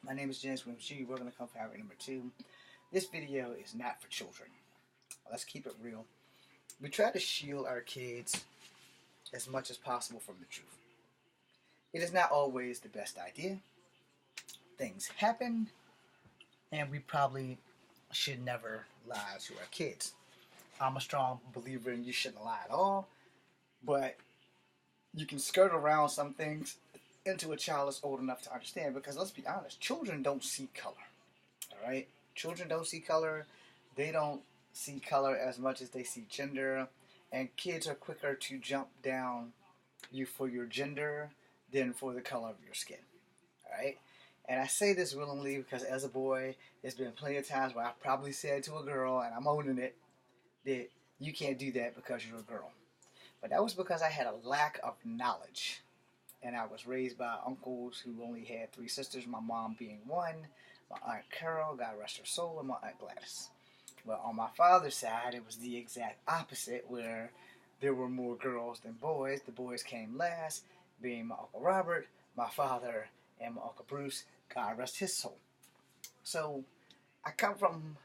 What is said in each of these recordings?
My name is James Williams Jr. We're going to come for number 2. This video is not for children. Let's keep it real. We try to shield our kids as much as possible from the truth. It is not always the best idea. Things happen, and we probably should never lie to our kids. I'm a strong believer in you shouldn't lie at all, but you can skirt around some things until a child is old enough to understand, because let's be honest, children don't see color. Alright? Children don't see color. They don't see color as much as they see gender, and kids are quicker to jump down you for your gender than for the color of your skin. Alright? And I say this willingly because as a boy, there's been plenty of times where I've probably said to a girl, and I'm owning it, that you can't do that because you're a girl. But that was because I had a lack of knowledge. And I was raised by uncles who only had 3 sisters, my mom being one, my Aunt Carol, God rest her soul, and my Aunt Gladys. Well, on my father's side, it was the exact opposite, where there were more girls than boys. The boys came last, being my Uncle Robert, my father, and my Uncle Bruce, God rest his soul. So, I come from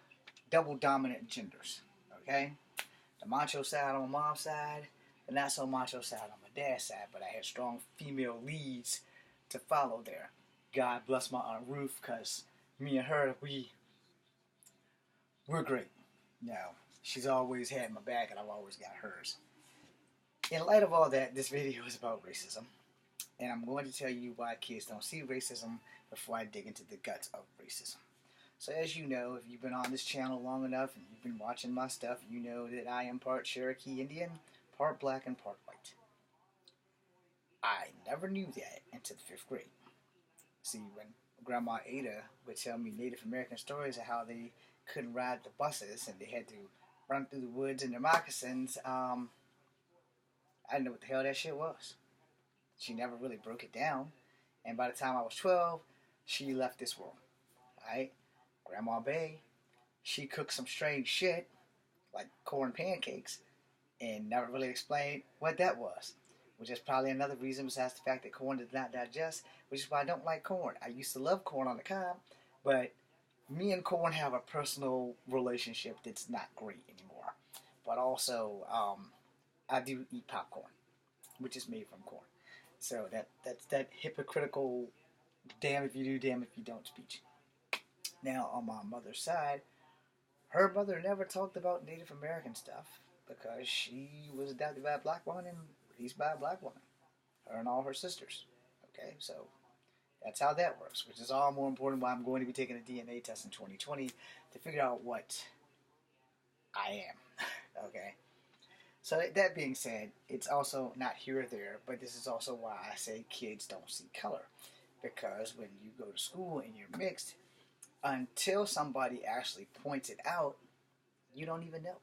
double dominant genders, okay? The macho side on my mom's side, the not so macho side on my dad's side, but I had strong female leads to follow there. God bless my Aunt Ruth, because me and her, we're great. Now, she's always had my back, and I've always got hers. In light of all that, this video is about racism, and I'm going to tell you why kids don't see racism before I dig into the guts of racism. So as you know, if you've been on this channel long enough and you've been watching my stuff, you know that I am part Cherokee Indian, part black, and part white. I never knew that until the 5th grade. See, when Grandma Ada would tell me Native American stories of how they couldn't ride the buses and they had to run through the woods in their moccasins, I didn't know what the hell that shit was. She never really broke it down. And by the time I was 12, she left this world. Alright? Grandma Bay, she cooked some strange shit, like corn pancakes, and never really explained what that was. Which is probably another reason besides the fact that corn does not digest, which is why I don't like corn. I used to love corn on the cob, but me and corn have a personal relationship that's not great anymore. But also, I do eat popcorn, which is made from corn. So that's that hypocritical damn if you do, damn if you don't speech. Now, on my mother's side, her mother never talked about Native American stuff because she was adopted by a black woman and raised by a black woman. Her and all her sisters. Okay, so that's how that works, which is all more important why I'm going to be taking a DNA test in 2020 to figure out what I am. Okay? So that being said, it's also not here or there, but this is also why I say kids don't see color. Because when you go to school and you're mixed, until somebody actually points it out, you don't even know.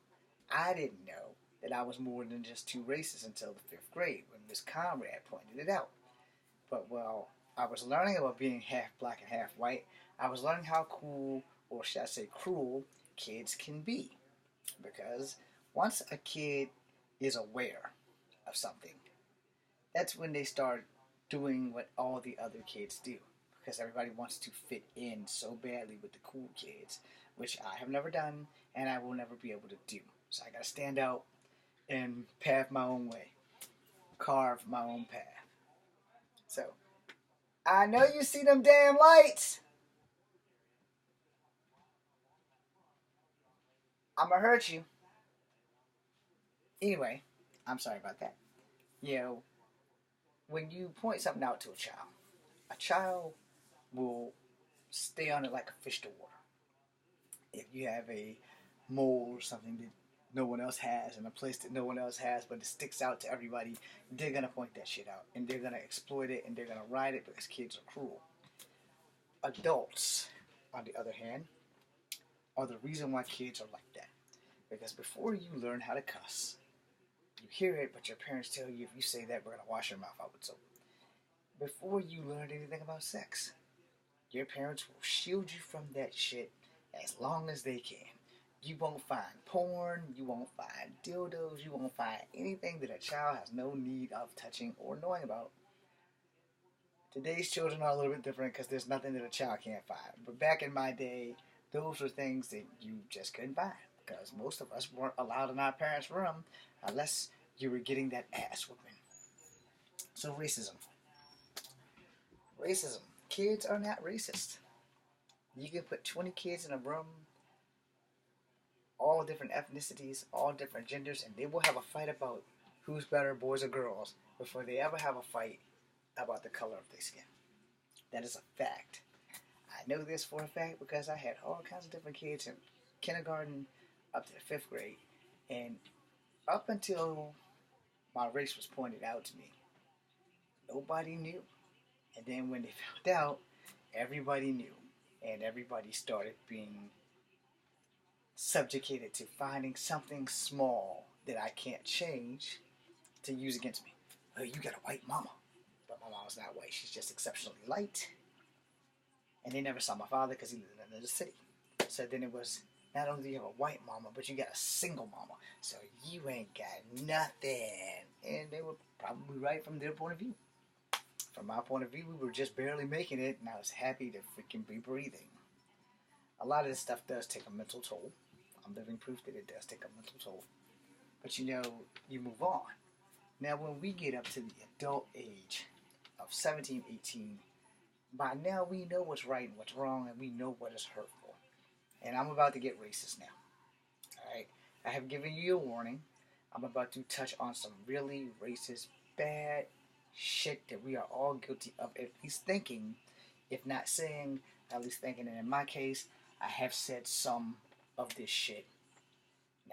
I didn't know that I was more than just 2 races until the 5th grade when Miss Conrad pointed it out. But while I was learning about being half black and half white, I was learning how cool, or should I say cruel, kids can be. Because once a kid is aware of something, that's when they start doing what all the other kids do. Because everybody wants to fit in so badly with the cool kids, which I have never done and I will never be able to do. So I gotta stand out and pave my own way, carve my own path. So, I know you see them damn lights. I'ma hurt you. Anyway, I'm sorry about that. You know, when you point something out to a child will stay on it like a fish to water. If you have a mole or something that no one else has in a place that no one else has, but it sticks out to everybody, they're going to point that shit out. And they're going to exploit it and they're going to ride it because kids are cruel. Adults, on the other hand, are the reason why kids are like that. Because before you learn how to cuss, you hear it, but your parents tell you if you say that, we're going to wash your mouth out with soap. Before you learn anything about sex, your parents will shield you from that shit as long as they can. You won't find porn, you won't find dildos, you won't find anything that a child has no need of touching or knowing about Today's children are a little bit different because there's nothing that a child can't find. But back in my day, those were things that you just couldn't find because most of us weren't allowed in our parents' room unless you were getting that ass whooping. So racism. Racism. Kids are not racist. You can put 20 kids in a room, all different ethnicities, all different genders, and they will have a fight about who's better, boys or girls, before they ever have a fight about the color of their skin. That is a fact. I know this for a fact because I had all kinds of different kids in kindergarten up to the fifth grade, and up until my race was pointed out to me, nobody knew. And then when they found out, everybody knew, and everybody started being subjugated to finding something small that I can't change to use against me. Oh, you got a white mama. But my mama's not white. She's just exceptionally light. And they never saw my father because he lived in another city. So then it was, not only do you have a white mama, but you got a single mama. So you ain't got nothing. And they were probably right from their point of view. From my point of view, we were just barely making it, and I was happy to freaking be breathing. A lot of this stuff does take a mental toll. I'm living proof that it does take a mental toll. But you know, you move on. Now, when we get up to the adult age of 17, 18, by now we know what's right and what's wrong, and we know what is hurtful. And I'm about to get racist now. Alright? I have given you a warning. I'm about to touch on some really racist, bad shit that we are all guilty of at least thinking, if not saying, at least thinking. And in my case, I have said some of this shit.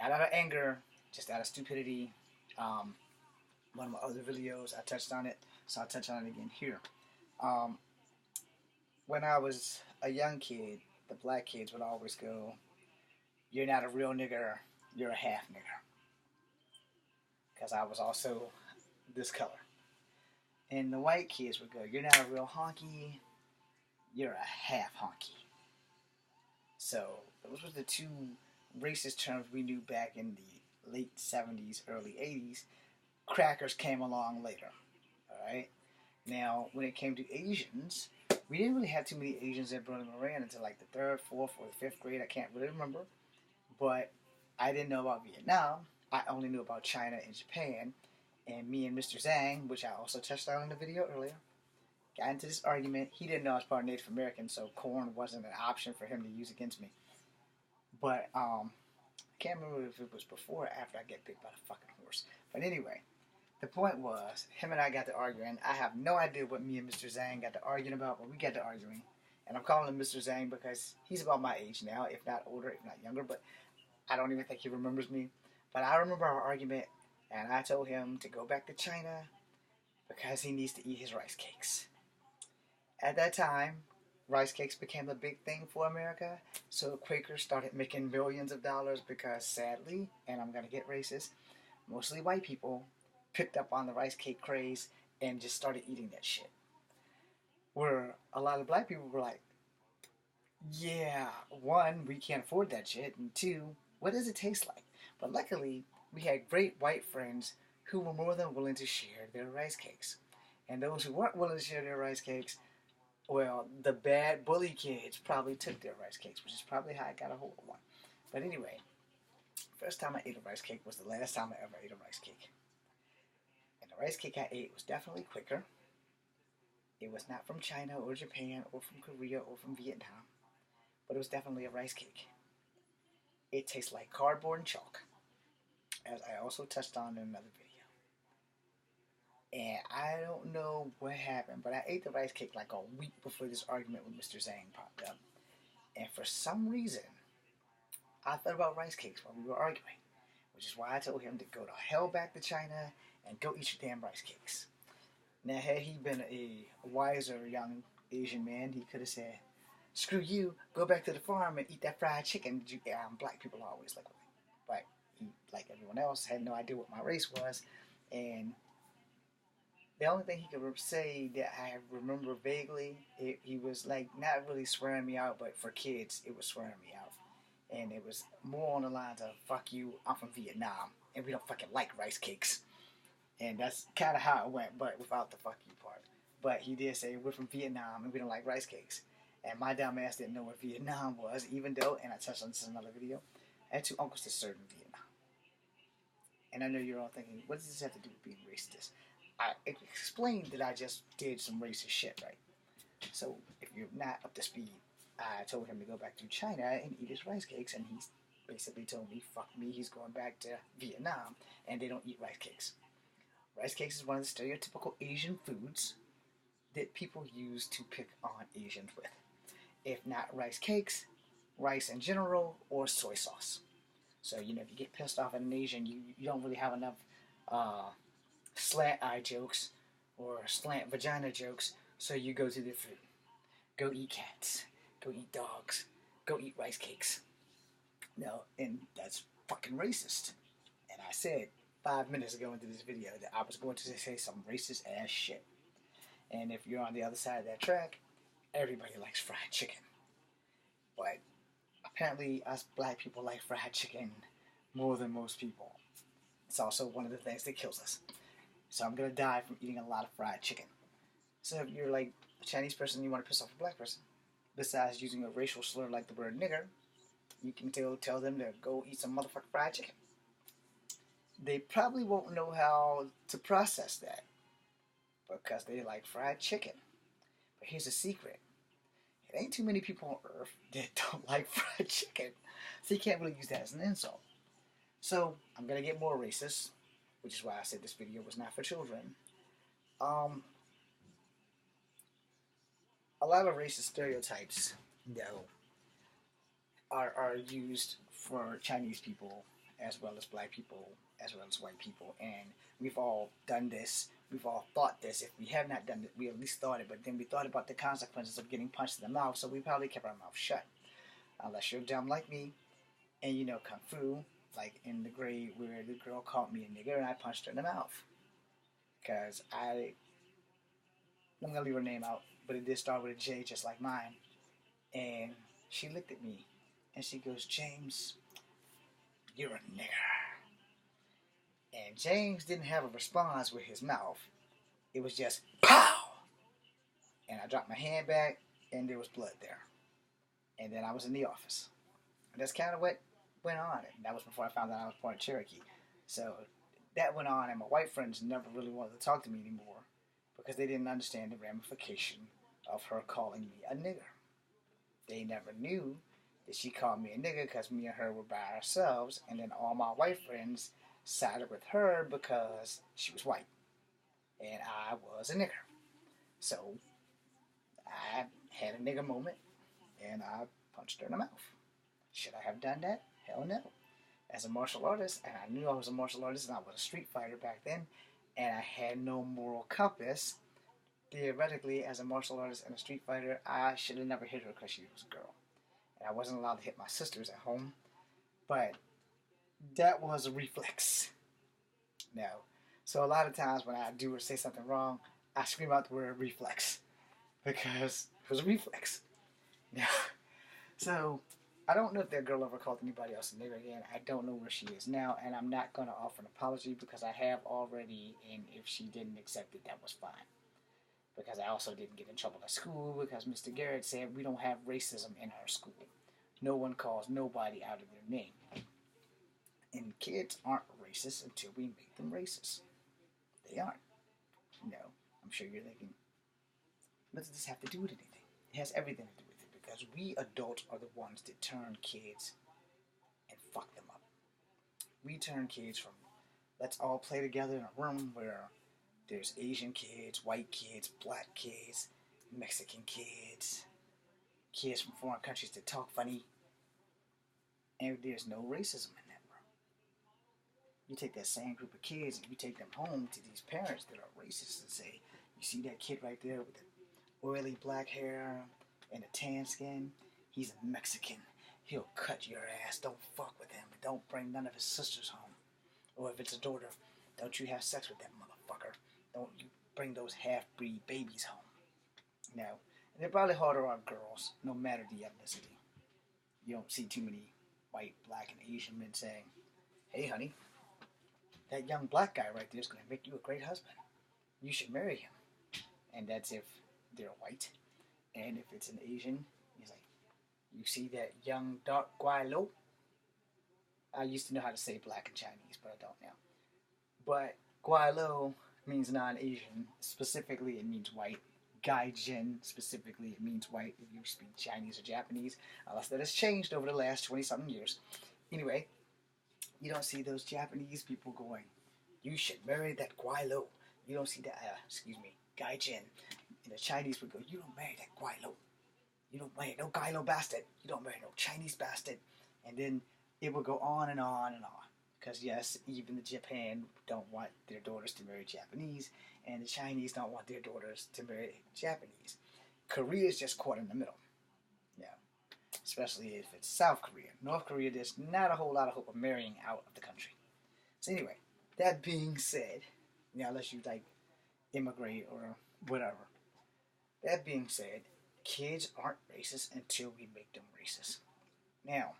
Not out of anger, just out of stupidity. One of my other videos, I touched on it, so I'll touch on it again here. When I was a young kid, the black kids would always go, "You're not a real nigger, you're a half nigger." Because I was also this color. And the white kids would go, "You're not a real honky, you're a half honky." So those were the two racist terms we knew back in the late 70s, early 80s. Crackers came along later. Alright? Now, when it came to Asians, we didn't really have too many Asians at Burning Moran until like the 3rd, 4th, or the 5th grade. I can't really remember. But I didn't know about Vietnam. I only knew about China and Japan. And me and Mr. Zhang, which I also touched on in the video earlier, got into this argument. He didn't know I was part Native American, so corn wasn't an option for him to use against me. But I can't remember if it was before or after I got bit by the fucking horse. But anyway, the point was, him and I got to arguing. I have no idea what me and Mr. Zhang got to arguing about, but we got to arguing. And I'm calling him Mr. Zhang because he's about my age now, if not older, if not younger. But I don't even think he remembers me. But I remember our argument, and I told him to go back to China because he needs to eat his rice cakes. At that time, rice cakes became a big thing for America, so Quakers started making millions of dollars because, sadly, and I'm going to get racist, mostly white people picked up on the rice cake craze and just started eating that shit. Where a lot of black people were like, yeah, one, we can't afford that shit, and two, what does it taste like? But luckily, we had great white friends who were more than willing to share their rice cakes. And those who weren't willing to share their rice cakes, well, the bad bully kids probably took their rice cakes, which is probably how I got a hold of one. But anyway, first time I ate a rice cake was the last time I ever ate a rice cake. And the rice cake I ate was definitely quicker. It was not from China or Japan or from Korea or from Vietnam, but it was definitely a rice cake. It tastes like cardboard and chalk, as I also touched on in another video. And I don't know what happened, but I ate the rice cake like a week before this argument with Mr. Zhang popped up. And for some reason, I thought about rice cakes while we were arguing, which is why I told him to go to hell back to China and go eat your damn rice cakes. Now, had he been a wiser young Asian man, he could have said, "Screw you, go back to the farm and eat that fried chicken." Black people are always like that. But he, like everyone else, had no idea what my race was. And the only thing he could say that I remember vaguely, he was like not really swearing me out, but for kids, it was swearing me out. And it was more on the lines of, "Fuck you, I'm from Vietnam, and we don't fucking like rice cakes." And that's kind of how it went, but without the "fuck you" part. But he did say we're from Vietnam and we don't like rice cakes. And my dumb ass didn't know what Vietnam was, even though, and I touched on this in another video, I had two uncles that served in Vietnam. And I know you're all thinking, what does this have to do with being racist? I explained that I just did some racist shit, right? So if you're not up to speed, I told him to go back to China and eat his rice cakes, and he basically told me, fuck me, he's going back to Vietnam, and they don't eat rice cakes. Rice cakes is one of the stereotypical Asian foods that people use to pick on Asians with. If not rice cakes, rice in general, or soy sauce. So, if you get pissed off at an Asian, you don't really have enough slant eye jokes or slant vagina jokes, so you go to their food. Go eat cats. Go eat dogs. Go eat rice cakes. No, and that's fucking racist. And I said 5 minutes ago into this video that I was going to say some racist ass shit. And if you're on the other side of that track, everybody likes fried chicken. But apparently us black people like fried chicken more than most people. It's also one of the things that kills us. So I'm going to die from eating a lot of fried chicken. So if you're like a Chinese person and you want to piss off a black person, besides using a racial slur like the word nigger, you can tell them to go eat some motherfucking fried chicken. They probably won't know how to process that because they like fried chicken. But here's a secret. It ain't too many people on earth that don't like fried chicken. So you can't really use that as an insult. So I'm going to get more racist, which is why I said this video was not for children. A lot of racist stereotypes, are used for Chinese people as well as black people as well as white people, and we've all done this. We've all thought this. If we have not done it, we at least thought it, but then we thought about the consequences of getting punched in the mouth, so we probably kept our mouth shut. Unless you're dumb like me, and you know Kung Fu, like in the grade where the girl called me a nigger and I punched her in the mouth. Because I'm going to leave her name out, but it did start with a J just like mine. And she looked at me and she goes, James, you're a nigger. And James didn't have a response with his mouth. It was just, pow! And I dropped my hand back and there was blood there. And then I was in the office. And that's kind of what went on. And that was before I found out I was part of Cherokee. So that went on, and my white friends never really wanted to talk to me anymore because they didn't understand the ramification of her calling me a nigger. They never knew that she called me a nigger because me and her were by ourselves, and then all my white friends sided with her because she was white and I was a nigger. So I had a nigger moment and I punched her in the mouth. Should I have done that? Hell no. As a martial artist, and I knew I was a martial artist and I was a street fighter back then, and I had no moral compass, theoretically, as a martial artist and a street fighter, I should have never hit her because she was a girl. And I wasn't allowed to hit my sisters at home, but that was a reflex. No. So a lot of times when I do or say something wrong, I scream out the word reflex because it was a reflex. Yeah. So I don't know if that girl ever called anybody else a nigger again. I don't know where she is now, and I'm not going to offer an apology because I have already, and if she didn't accept it, that was fine. Because I also didn't get in trouble at school because Mr. Garrett said we don't have racism in our school. No one calls nobody out of their name. And kids aren't racist until we make them racist. They aren't. No, I'm sure you're thinking, what does this have to do with anything? It has everything to do with it because we adults are the ones that turn kids and fuck them up. We turn kids from let's all play together in a room where there's Asian kids, white kids, black kids, Mexican kids, kids from foreign countries that talk funny, and there's no racism in that room. You take that same group of kids and you take them home to these parents that are racist and say, you see that kid right there with the oily black hair and the tan skin? He's a Mexican. He'll cut your ass. Don't fuck with him. Don't bring none of his sisters home. Or if it's a daughter, don't you have sex with that motherfucker. Don't you bring those half-breed babies home. No. And they're probably harder on girls, no matter the ethnicity. You don't see too many white, black, and Asian men saying, hey, honey, that young black guy right there is going to make you a great husband. You should marry him. and that's if they're white. And if it's an Asian, he's like, you see that young dark Guai Lo? I used to know how to say black in Chinese, but I don't now. But Guai Lo means non-Asian. Specifically, it means white. Gaijin, specifically, it means white if you speak Chinese or Japanese, unless that has changed over the last 20-something years. Anyway, you don't see those Japanese people going, you should marry that Guai Lo. You don't see that, Gaijin. And the Chinese would go, you don't marry that Guai Lo. You don't marry no Guai Lo bastard. You don't marry no Chinese bastard. And then it would go on and on and on. Because yes, even the Japan don't want their daughters to marry Japanese, and the Chinese don't want their daughters to marry Japanese. Korea is just caught in the middle. Yeah. Especially if it's South Korea. North Korea, there's not a whole lot of hope of marrying out of the country. So anyway, that being said, unless you like immigrate or whatever. That being said, kids aren't racist until we make them racist. Now,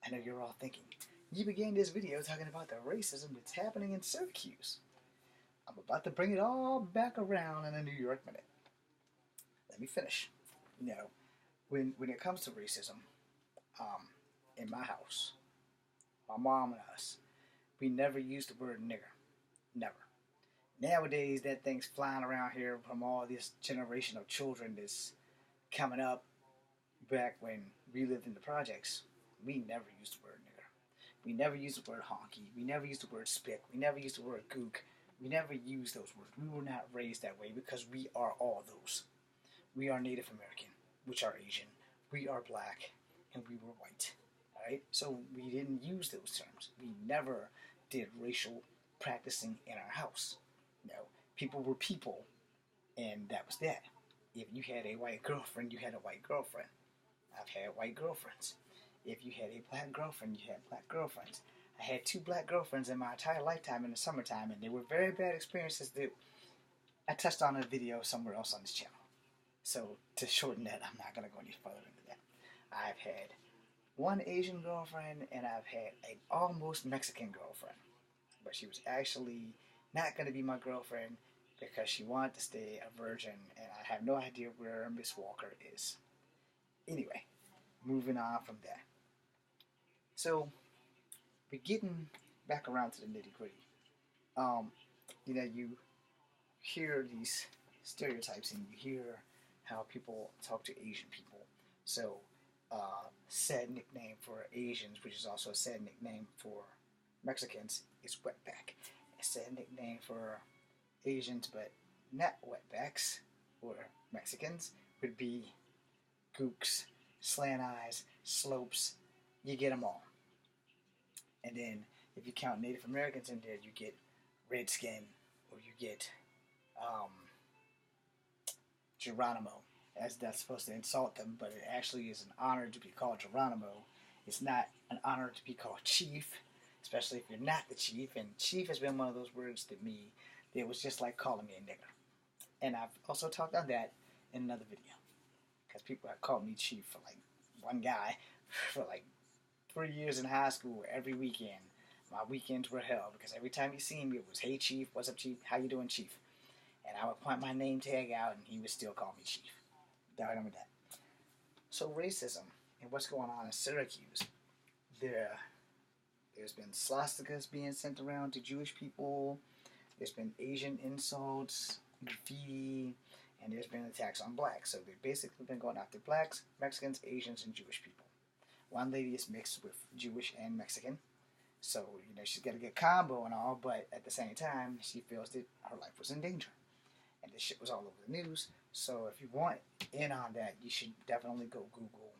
I know you're all thinking, you began this video talking about the racism that's happening in Syracuse. I'm about to bring it all back around in a New York minute. Let me finish. When it comes to racism, in my house, my mom and us, we never used the word nigger. Never. Nowadays, that thing's flying around here from all this generation of children that's coming up. Back when we lived in the projects, we never used the word nigger. We never used the word honky. We never used the word spick. We never used the word gook. We never used those words. We were not raised that way because we are all those. We are Native American, which are Asian. We are black, and we were white. Alright? So we didn't use those terms. We never did racial practicing in our house. No. People were people, and that was that. If you had a white girlfriend, you had a white girlfriend. I've had white girlfriends. If you had a black girlfriend, you had black girlfriends. I had 2 black girlfriends in my entire lifetime in the summertime, and they were very bad experiences that I touched on in a video somewhere else on this channel. So to shorten that, I'm not going to go any further into that. I've had 1 Asian girlfriend, and I've had an almost Mexican girlfriend. But she was actually not going to be my girlfriend because she wanted to stay a virgin, and I have no idea where Miss Walker is. Anyway, moving on from that. So, we're getting back around to the nitty-gritty. You hear these stereotypes and you hear how people talk to Asian people. So, sad nickname for Asians, which is also a sad nickname for Mexicans, is wetback. A sad nickname for Asians, but not wetbacks, or Mexicans, would be gooks, slant eyes, slopes. You get them all. And then if you count Native Americans in there, you get redskin, or you get Geronimo, as that's supposed to insult them, but it actually is an honor to be called Geronimo. It's not an honor to be called chief, especially if you're not the chief. And chief has been one of those words to me that was just like calling me a nigger. And I've also talked on that in another video, because people have called me chief for like one guy for like 3 years in high school. Every weekend, my weekends were hell, because every time he seen me, it was, hey chief, what's up chief, how you doing chief? And I would point my name tag out, and he would still call me chief. Down with that. So racism and what's going on in Syracuse, there's been swastikas being sent around to Jewish people. There's been Asian insults, graffiti, and there's been attacks on blacks. So they've basically been going after blacks, Mexicans, Asians, and Jewish people. One lady is mixed with Jewish and Mexican, so she's got a good combo and all, but at the same time, she feels that her life was in danger. And this shit was all over the news. So if you want in on that, you should definitely go Google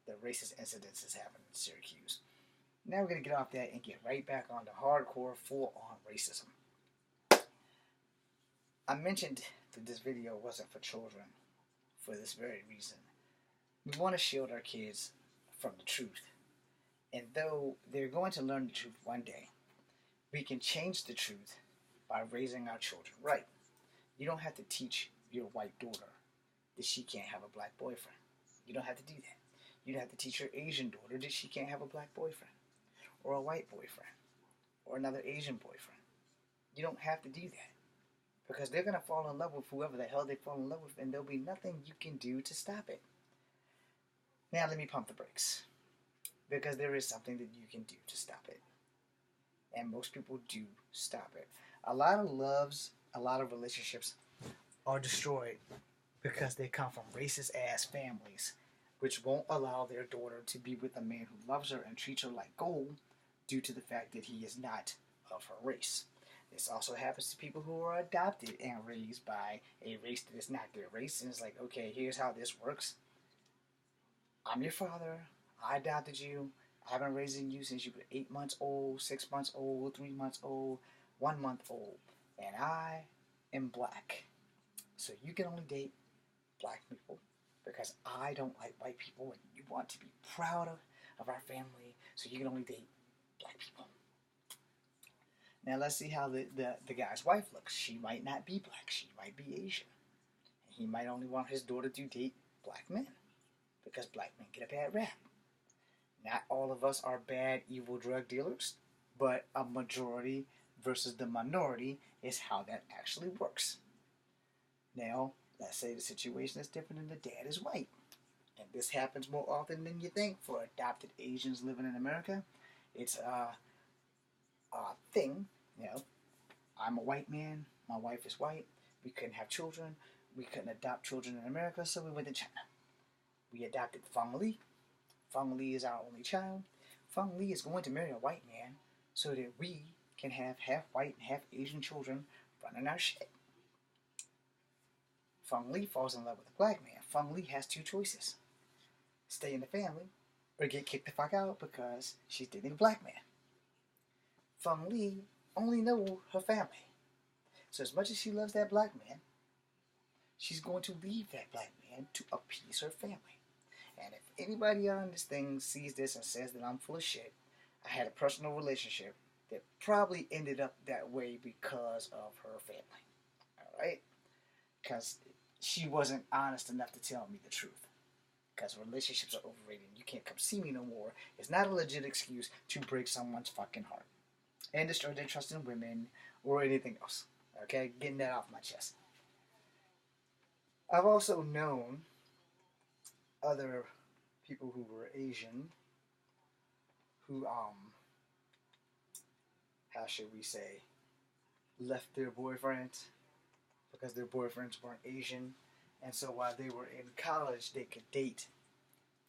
the racist incidents that's happened in Syracuse. Now we're going to get off that and get right back on the hardcore, full-on racism. I mentioned that this video wasn't for children for this very reason. We want to shield our kids from the truth. And though they're going to learn the truth one day, we can change the truth by raising our children right. You don't have to teach your white daughter that she can't have a black boyfriend. You don't have to do that. You don't have to teach your Asian daughter that she can't have a black boyfriend, or a white boyfriend, or another Asian boyfriend. You don't have to do that. because they're going to fall in love with whoever the hell they fall in love with, and there'll be nothing you can do to stop it. Now let me pump the brakes, because there is something that you can do to stop it, and most people do stop it. A lot of loves, a lot of relationships are destroyed because they come from racist ass families, which won't allow their daughter to be with a man who loves her and treats her like gold due to the fact that he is not of her race. This also happens to people who are adopted and raised by a race that is not their race, and it's like, okay, here's how this works. I'm your father. I adopted you. I've been raising you since you were 8 months old, 6 months old, 3 months old, 1 month old, and I am black. So you can only date black people because I don't like white people, and you want to be proud of our family, so you can only date black people. Now let's see how the guy's wife looks. She might not be black. She might be Asian. He might only want his daughter to date black men because black men get a bad rap. Not all of us are bad, evil drug dealers, but a majority versus the minority is how that actually works. Now, let's say the situation is different and the dad is white. And this happens more often than you think for adopted Asians living in America. It's a thing, you know. I'm a white man, my wife is white, we couldn't have children, we couldn't adopt children in America, so we went to China. We adopted Feng Li. Feng Li is our only child. Feng Li is going to marry a white man so that we can have half white and half Asian children running our shit. Feng Li falls in love with a black man. Feng Li has two choices: stay in the family or get kicked the fuck out because she's dating a black man. Feng Li only knows her family. So as much as she loves that black man, she's going to leave that black man to appease her family. And if anybody on this thing sees this and says that I'm full of shit, I had a personal relationship that probably ended up that way because of her family. Alright? Because she wasn't honest enough to tell me the truth. Because relationships are overrated. You can't come see me no more. It's not a legit excuse to break someone's fucking heart and destroy their trust in women or anything else. Okay? Getting that off my chest. I've also known other people who were Asian who, how should we say, left their boyfriends because their boyfriends weren't Asian. And so while they were in college, they could date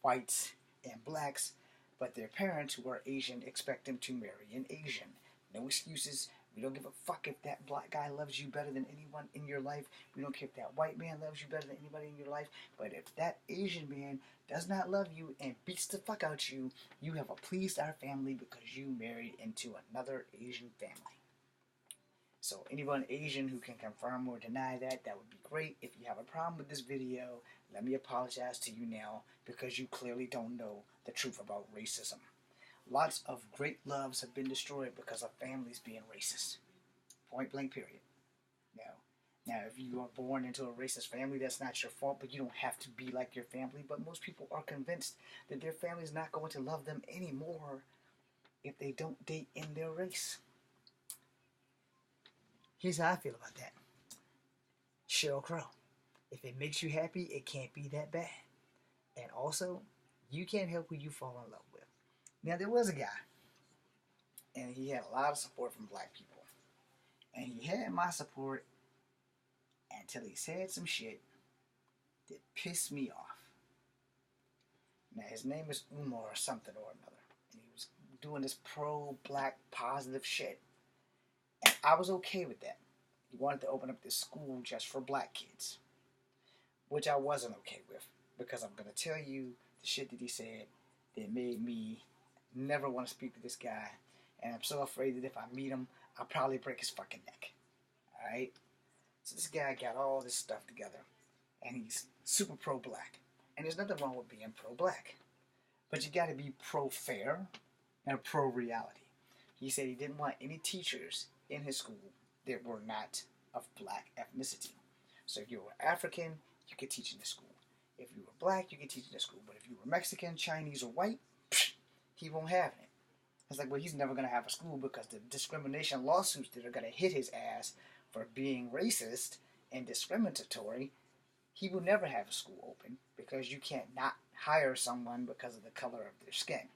whites and blacks, but their parents, who are Asian, expect them to marry an Asian. No excuses. We don't give a fuck if that black guy loves you better than anyone in your life. We don't care if that white man loves you better than anybody in your life. But if that Asian man does not love you and beats the fuck out you, you have pleased our family because you married into another Asian family. So anyone Asian who can confirm or deny that, that would be great. If you have a problem with this video, let me apologize to you now because you clearly don't know the truth about racism. Lots of great loves have been destroyed because of families being racist. Point blank, period. Now, if you are born into a racist family, that's not your fault, but you don't have to be like your family. But most people are convinced that their family is not going to love them anymore if they don't date in their race. Here's how I feel about that. Sheryl Crow. If it makes you happy, it can't be that bad. And also, you can't help who you fall in love with. Now, there was a guy, and he had a lot of support from black people. And he had my support until he said some shit that pissed me off. Now, his name is Umar or something or another. And he was doing this pro-black positive shit. And I was okay with that. He wanted to open up this school just for black kids, which I wasn't okay with, because I'm going to tell you the shit that he said that made me never want to speak to this guy, and I'm so afraid that if I meet him, I'll probably break his fucking neck. Alright? So this guy got all this stuff together, and he's super pro-black. And there's nothing wrong with being pro-black, but you got to be pro-fair and pro-reality. He said he didn't want any teachers in his school that were not of black ethnicity. So if you were African, you could teach in the school. If you were black, you could teach in the school. But if you were Mexican, Chinese, or white, he won't have it. It's like, well, he's never going to have a school because the discrimination lawsuits that are going to hit his ass for being racist and discriminatory, he will never have a school open because you can't not hire someone because of the color of their skin.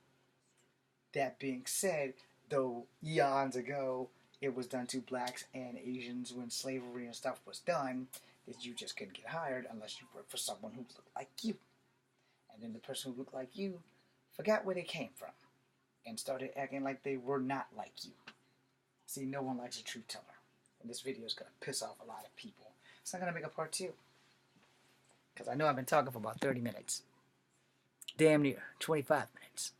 That being said, though eons ago it was done to blacks and Asians when slavery and stuff was done, that you just couldn't get hired unless you worked for someone who looked like you. And then the person who looked like you forgot where they came from and started acting like they were not like you. See, no one likes a truth teller. And this video is going to piss off a lot of people. It's not going to make a part 2. Because I know I've been talking for about 30 minutes. Damn near 25 minutes.